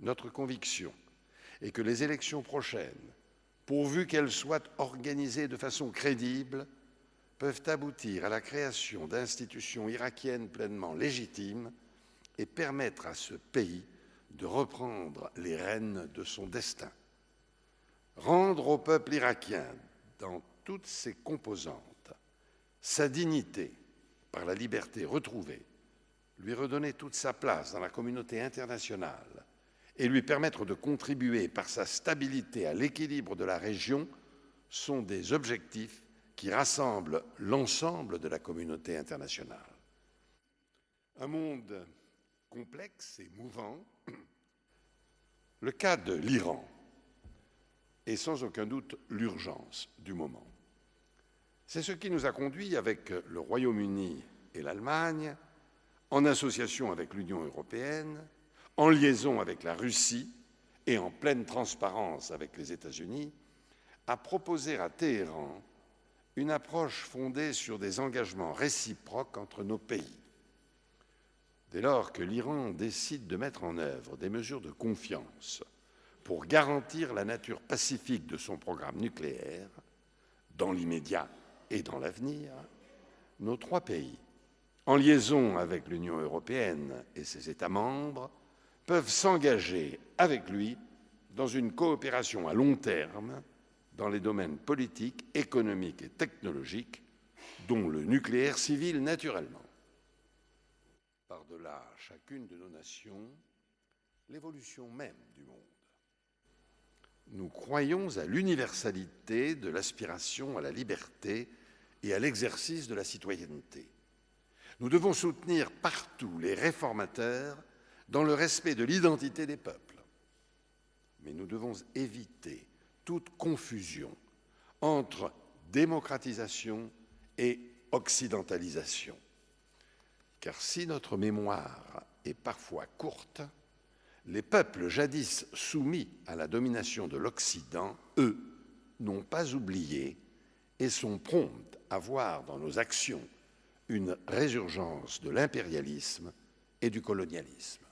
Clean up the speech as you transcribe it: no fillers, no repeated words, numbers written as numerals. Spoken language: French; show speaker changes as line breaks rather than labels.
notre conviction est que les élections prochaines, pourvu qu'elles soient organisées de façon crédible, peuvent aboutir à la création d'institutions irakiennes pleinement légitimes et permettre à ce pays de reprendre les rênes de son destin. Rendre au peuple irakien, dans toutes ses composantes, sa dignité par la liberté retrouvée, lui redonner toute sa place dans la communauté internationale et lui permettre de contribuer par sa stabilité à l'équilibre de la région sont des objectifs qui rassemblent l'ensemble de la communauté internationale. Un monde complexe et mouvant, le cas de l'Iran est sans aucun doute l'urgence du moment. C'est ce qui nous a conduit avec le Royaume-Uni et l'Allemagne, en association avec l'Union européenne, en liaison avec la Russie et en pleine transparence avec les États-Unis, à proposer à Téhéran une approche fondée sur des engagements réciproques entre nos pays. Dès lors que l'Iran décide de mettre en œuvre des mesures de confiance pour garantir la nature pacifique de son programme nucléaire, dans l'immédiat et dans l'avenir, nos trois pays, en liaison avec l'Union européenne et ses États membres, peuvent s'engager avec lui dans une coopération à long terme dans les domaines politiques, économiques et technologiques, dont le nucléaire civil naturellement. Par-delà chacune de nos nations, l'évolution même du monde. Nous croyons à l'universalité de l'aspiration à la liberté et à l'exercice de la citoyenneté. Nous devons soutenir partout les réformateurs dans le respect de l'identité des peuples. Mais nous devons éviter toute confusion entre démocratisation et occidentalisation. Car si notre mémoire est parfois courte, les peuples jadis soumis à la domination de l'Occident, eux, n'ont pas oublié et sont prompts à voir dans nos actions une résurgence de l'impérialisme et du colonialisme.